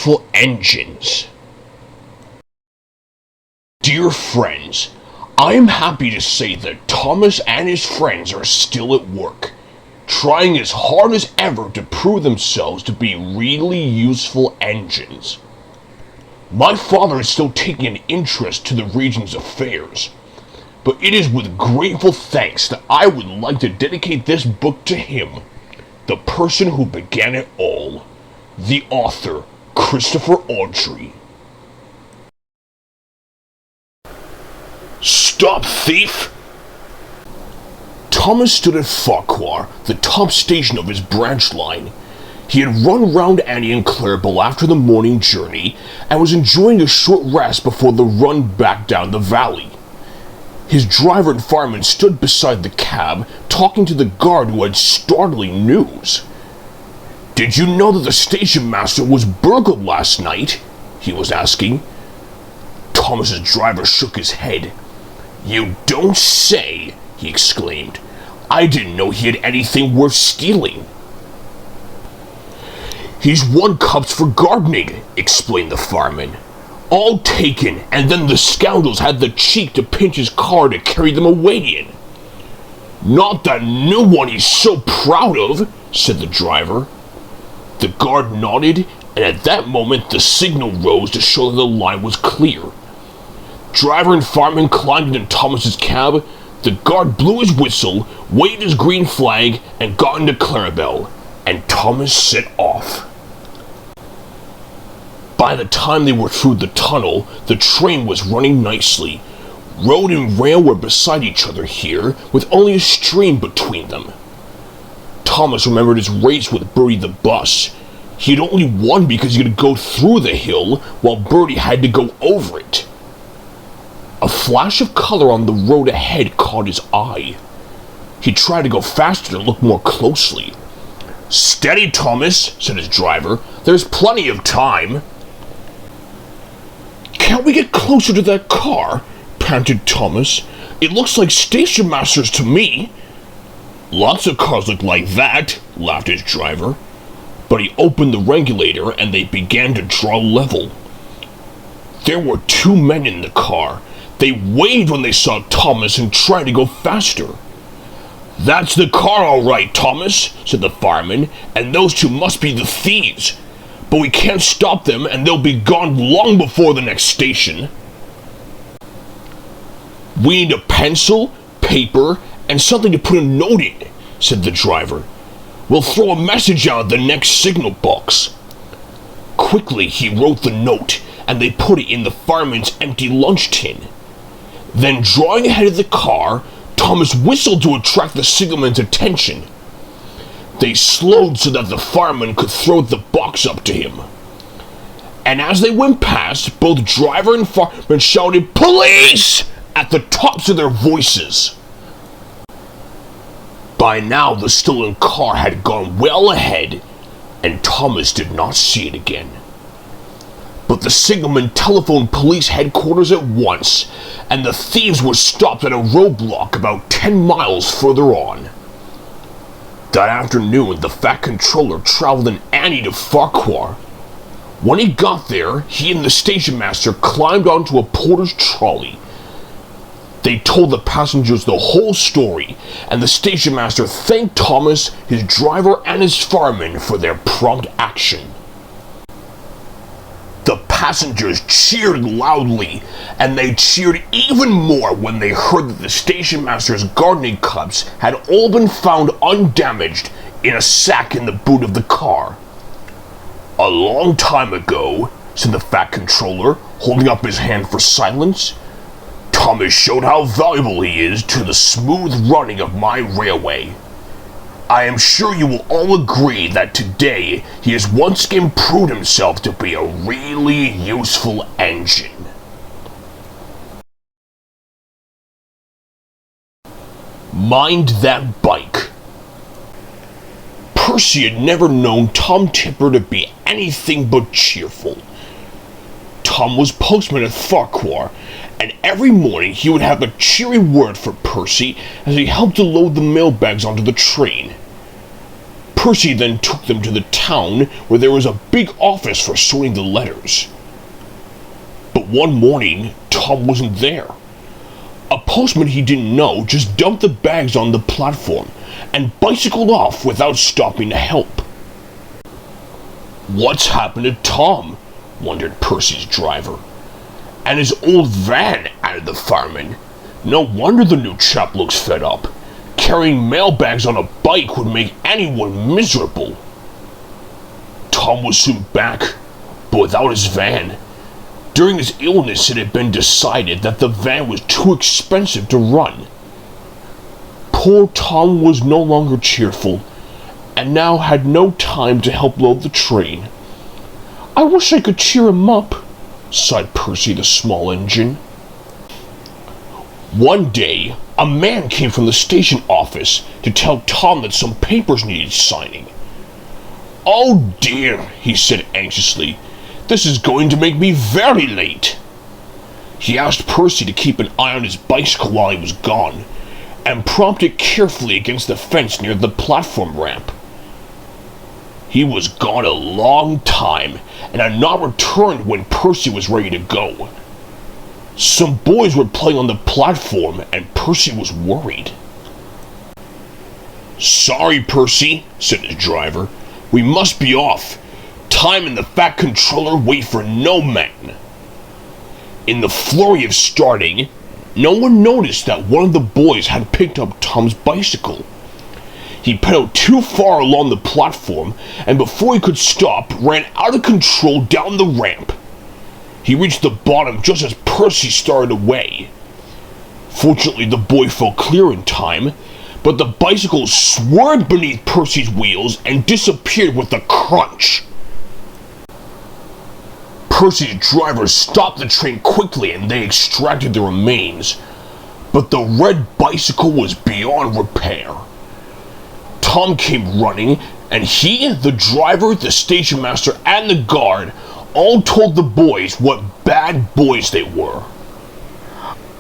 useful engines. Dear friends, I am happy to say that Thomas and his friends are still at work, trying as hard as ever to prove themselves to be really useful engines. My father is still taking an interest to the region's affairs, but it is with grateful thanks that I would like to dedicate this book to him, the person who began it all, the author, Wilbert Awdry. Stop, thief! Thomas stood at Farquhar, the top station of his branch line. He had run round Annie and Clarabelle after the morning journey and was enjoying a short rest before the run back down the valley. His driver and fireman stood beside the cab, talking to the guard who had startling news. "Did you know that the station master was burgled last night?" he was asking. Thomas's driver shook his head. "You don't say," he exclaimed. "I didn't know he had anything worth stealing." "He's won cups for gardening," explained the fireman. "All taken, and then the scoundrels had the cheek to pinch his car to carry them away in." "Not the new one he's so proud of," said the driver. The guard nodded, and at that moment the signal rose to show that the line was clear. Driver and fireman climbed into Thomas's cab. The guard blew his whistle, waved his green flag, and got into Clarabelle, and Thomas set off. By the time they were through the tunnel, the train was running nicely. Road and rail were beside each other here, with only a stream between them. Thomas remembered his race with Bertie the bus. He had only won because he could go through the hill, while Bertie had to go over it. A flash of color on the road ahead caught his eye. He tried to go faster to look more closely. "Steady, Thomas," said his driver. "There's plenty of time." "Can't we get closer to that car?" panted Thomas. "It looks like station masters to me." "Lots of cars look like that," laughed his driver. But he opened the regulator and they began to draw level. There were two men in the car. They waved when they saw Thomas and tried to go faster. "That's the car all right, Thomas," said the fireman, "and those two must be the thieves. But we can't stop them and they'll be gone long before the next station." "We need a pencil, paper, and something to put a note in," said the driver. "We'll throw a message out at the next signal box." Quickly he wrote the note, and they put it in the fireman's empty lunch tin. Then, drawing ahead of the car, Thomas whistled to attract the signalman's attention. They slowed so that the fireman could throw the box up to him. And as they went past, both driver and fireman shouted, "Police!" at the tops of their voices. By now, the stolen car had gone well ahead, and Thomas did not see it again. But the signalman telephoned police headquarters at once, and the thieves were stopped at a roadblock about 10 miles further on. That afternoon, the Fat Controller traveled in Annie to Farquhar. When he got there, he and the station master climbed onto a porter's trolley. They told the passengers the whole story, and the station master thanked Thomas, his driver, and his fireman for their prompt action. The passengers cheered loudly, and they cheered even more when they heard that the station master's gardening cups had all been found undamaged in a sack in the boot of the car. "A long time ago," said the Fat Controller, holding up his hand for silence, "Thomas showed how valuable he is to the smooth running of my railway. I am sure you will all agree that today he has once again proved himself to be a really useful engine." Mind that bike. Percy had never known Tom Tipper to be anything but cheerful. Tom was postman at Farquhar, and every morning he would have a cheery word for Percy as he helped to load the mailbags onto the train. Percy then took them to the town where there was a big office for sorting the letters. But one morning, Tom wasn't there. A postman he didn't know just dumped the bags on the platform and bicycled off without stopping to help. "What's happened to Tom?" wondered Percy's driver. "And his old van," added the fireman. "No wonder the new chap looks fed up. Carrying mailbags on a bike would make anyone miserable." Tom was soon back, but without his van. During his illness, it had been decided that the van was too expensive to run. Poor Tom was no longer cheerful, and now had no time to help load the train. "I wish I could cheer him up," sighed Percy the small engine. One day, a man came from the station office to tell Tom that some papers needed signing. "Oh dear," he said anxiously. "This is going to make me very late." He asked Percy to keep an eye on his bicycle while he was gone, and propped it carefully against the fence near the platform ramp. He was gone a long time, and had not returned when Percy was ready to go. Some boys were playing on the platform, and Percy was worried. "Sorry, Percy," said his driver. "We must be off. Time and the Fat Controller wait for no man." In the flurry of starting, no one noticed that one of the boys had picked up Tom's bicycle. He pedaled too far along the platform, and before he could stop, ran out of control down the ramp. He reached the bottom just as Percy started away. Fortunately, the boy fell clear in time, but the bicycle swerved beneath Percy's wheels and disappeared with a crunch. Percy's driver stopped the train quickly and they extracted the remains, but the red bicycle was beyond repair. Tom came running, and he, the driver, the station master, and the guard all told the boys what bad boys they were.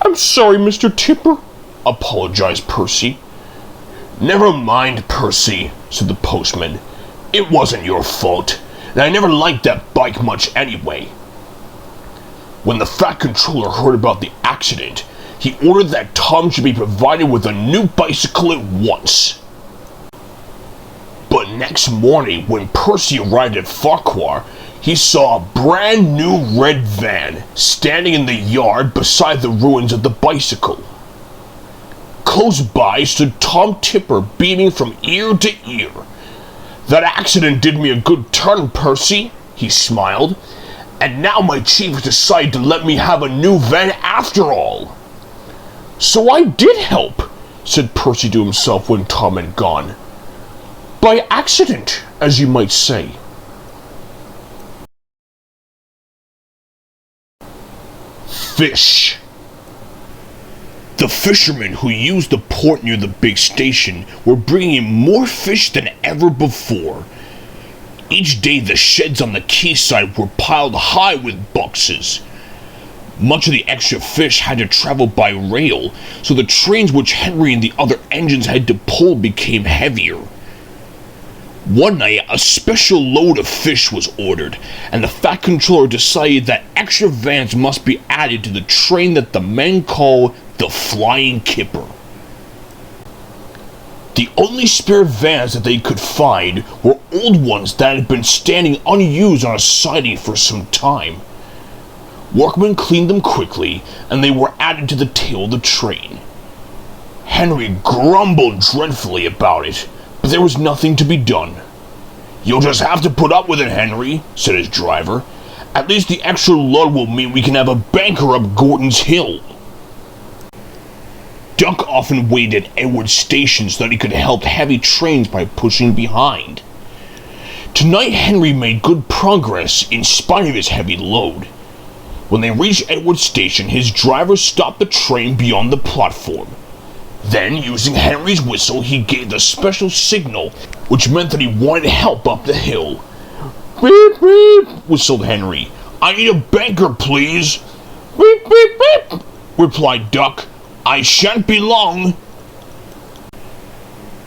"I'm sorry, Mr. Tipper," apologized Percy. "Never mind, Percy," said the postman. "It wasn't your fault, and I never liked that bike much anyway." When the Fat Controller heard about the accident, he ordered that Tom should be provided with a new bicycle at once. But next morning, when Percy arrived at Farquhar, he saw a brand new red van standing in the yard beside the ruins of the bicycle. Close by stood Tom Tipper, beaming from ear to ear. "That accident did me a good turn, Percy," he smiled, "and now my chief decided to let me have a new van after all." "So I did help," said Percy to himself when Tom had gone. "By accident, as you might say." Fish. The fishermen who used the port near the big station were bringing in more fish than ever before. Each day the sheds on the quayside were piled high with boxes. Much of the extra fish had to travel by rail, so the trains which Henry and the other engines had to pull became heavier. One night, a special load of fish was ordered, and the Fat Controller decided that extra vans must be added to the train that the men call the Flying Kipper. The only spare vans that they could find were old ones that had been standing unused on a siding for some time. Workmen cleaned them quickly, and they were added to the tail of the train. Henry grumbled dreadfully about it, but there was nothing to be done. "You'll just have to put up with it, Henry," said his driver. "At least the extra load will mean we can have a banker up Gordon's Hill." Duck often waited at Edward Station so that he could help heavy trains by pushing behind. Tonight Henry made good progress in spite of his heavy load. When they reached Edward Station, his driver stopped the train beyond the platform. Then, using Henry's whistle, he gave the special signal, which meant that he wanted help up the hill. "Beep, beep," whistled Henry. "I need a banker, please." "Beep, beep, beep," replied Duck. "I shan't be long."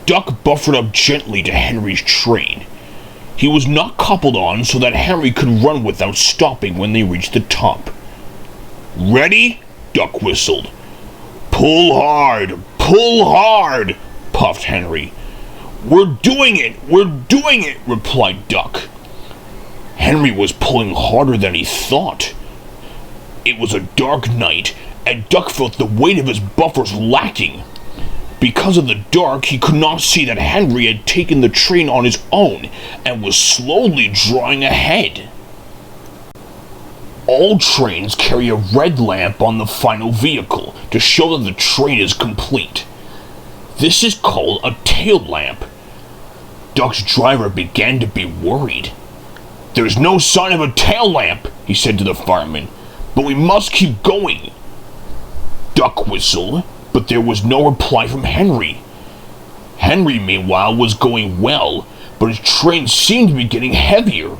Duck buffered up gently to Henry's train. He was not coupled on so that Henry could run without stopping when they reached the top. "Ready?" Duck whistled. "Pull hard! Pull hard!" puffed Henry. "We're doing it! We're doing it!" replied Duck. Henry was pulling harder than he thought. It was a dark night, and Duck felt the weight of his buffers lacking. Because of the dark, he could not see that Henry had taken the train on his own and was slowly drawing ahead. All trains carry a red lamp on the final vehicle to show that the train is complete. This is called a tail lamp. Duck's driver began to be worried. "There's no sign of a tail lamp," he said to the fireman, "but we must keep going." Duck whistled, but there was no reply from Henry. Henry, meanwhile, was going well, but his train seemed to be getting heavier.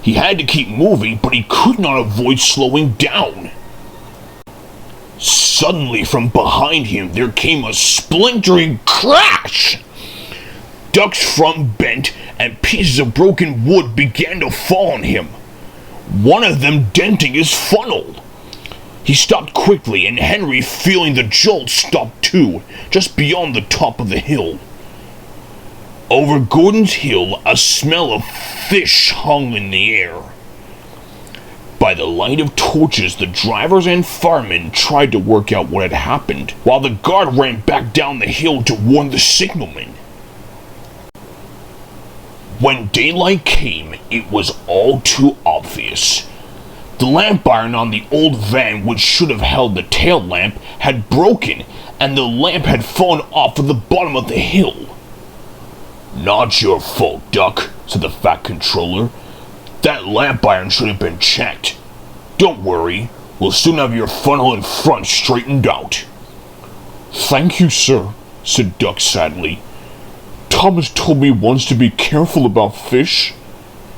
He had to keep moving, but he could not avoid slowing down. Suddenly, from behind him, there came a splintering crash. Duck's front bent, and pieces of broken wood began to fall on him, one of them denting his funnel. He stopped quickly, and Henry, feeling the jolt, stopped too, just beyond the top of the hill. Over Gordon's Hill, a smell of fish hung in the air. By the light of torches, the drivers and firemen tried to work out what had happened, while the guard ran back down the hill to warn the signalman. When daylight came, it was all too obvious. The lamp iron on the old van, which should have held the tail lamp, had broken, and the lamp had fallen off at the bottom of the hill. "Not your fault, Duck," said the Fat Controller. "That lamp iron should have been checked. Don't worry, we'll soon have your funnel in front straightened out." "Thank you, sir," said Duck sadly. "Thomas told me once to be careful about fish.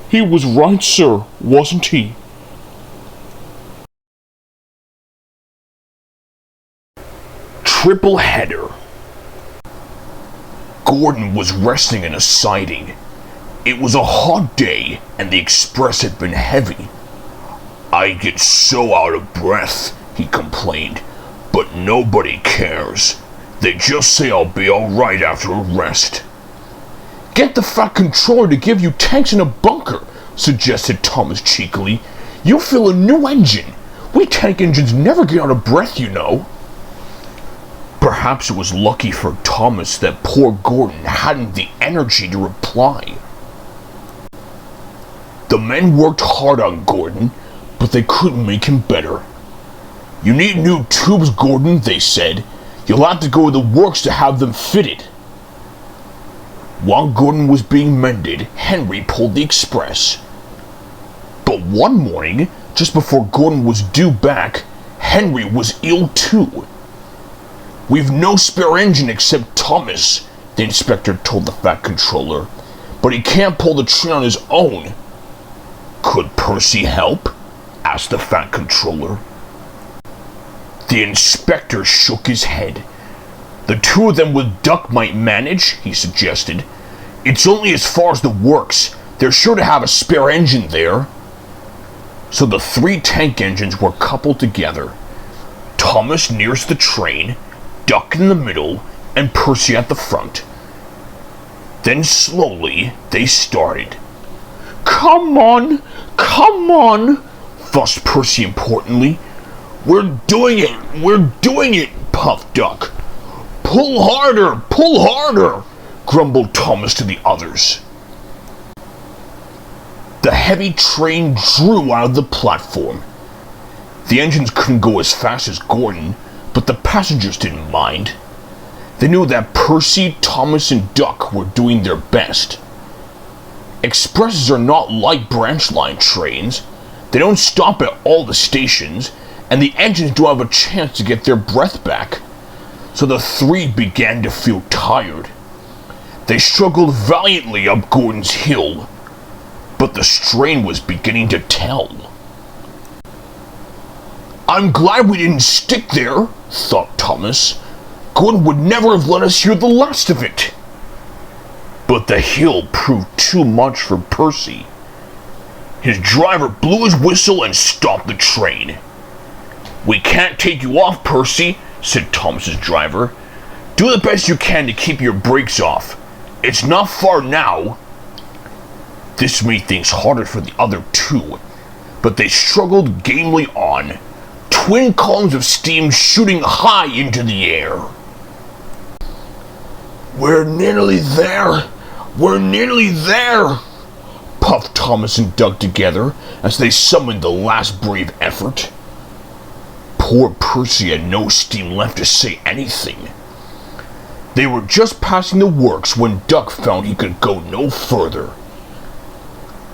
He was right, sir, wasn't he?" Triple header. Gordon was resting in a siding. It was a hot day, and the express had been heavy. "I get so out of breath," he complained, "but nobody cares. They just say I'll be alright after a rest." "Get the Fat Controller to give you tanks in a bunker," suggested Thomas cheekily. "You'll feel a new engine. We tank engines never get out of breath, you know." Perhaps it was lucky for Thomas that poor Gordon hadn't the energy to reply. The men worked hard on Gordon, but they couldn't make him better. "You need new tubes, Gordon," they said. "You'll have to go to the works to have them fitted." While Gordon was being mended, Henry pulled the express. But one morning, just before Gordon was due back, Henry was ill too. "We've no spare engine except Thomas," the inspector told the Fat Controller, "but he can't pull the train on his own." "Could Percy help?" asked the Fat Controller. The inspector shook his head. "The two of them with Duck might manage," he suggested. "It's only as far as the works. They're sure to have a spare engine there." So the three tank engines were coupled together. Thomas nearest the train, Duck in the middle, and Percy at the front. Then slowly they started. Come on, fussed Percy importantly. We're doing it, puffed Duck. Pull harder, grumbled Thomas to the others. The heavy train drew out of the platform. The engines couldn't go as fast as Gordon, but the passengers didn't mind. They knew that Percy, Thomas, and Duck were doing their best. Expresses are not like branch line trains. They don't stop at all the stations, and the engines don't have a chance to get their breath back. So the three began to feel tired. They struggled valiantly up Gordon's Hill, but the strain was beginning to tell. I'm glad we didn't stick there, thought Thomas. Gordon would never have let us hear the last of it. But the hill proved too much for Percy. His driver blew his whistle and stopped the train. "We can't take you off, Percy," said Thomas's driver. "Do the best you can to keep your brakes off. It's not far now." This made things harder for the other two, but they struggled gamely on, twin columns of steam shooting high into the air. "We're nearly there! We're nearly there!" puffed Thomas and Doug together as they summoned the last brave effort. Poor Percy had no steam left to say anything. They were just passing the works when Duck found he could go no further.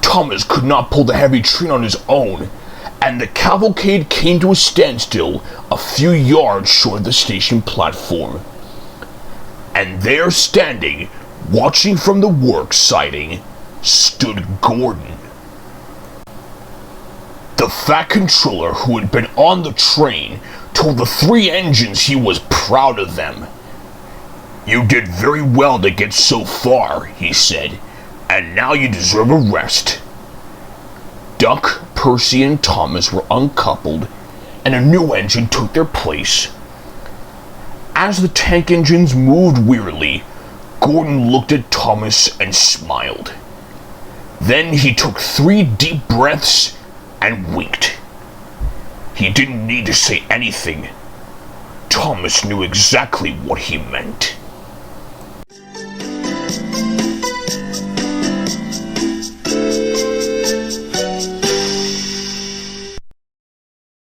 Thomas could not pull the heavy train on his own, and the cavalcade came to a standstill a few yards short of the station platform. And there standing, watching from the works siding, stood Gordon. The fat controller who had been on the train told the three engines he was proud of them. "You did very well to get so far," he said, "and now you deserve a rest." Duck, Percy, and Thomas were uncoupled, and a new engine took their place. As the tank engines moved wearily, Gordon looked at Thomas and smiled. Then he took 3 deep breaths and winked. He didn't need to say anything. Thomas knew exactly what he meant.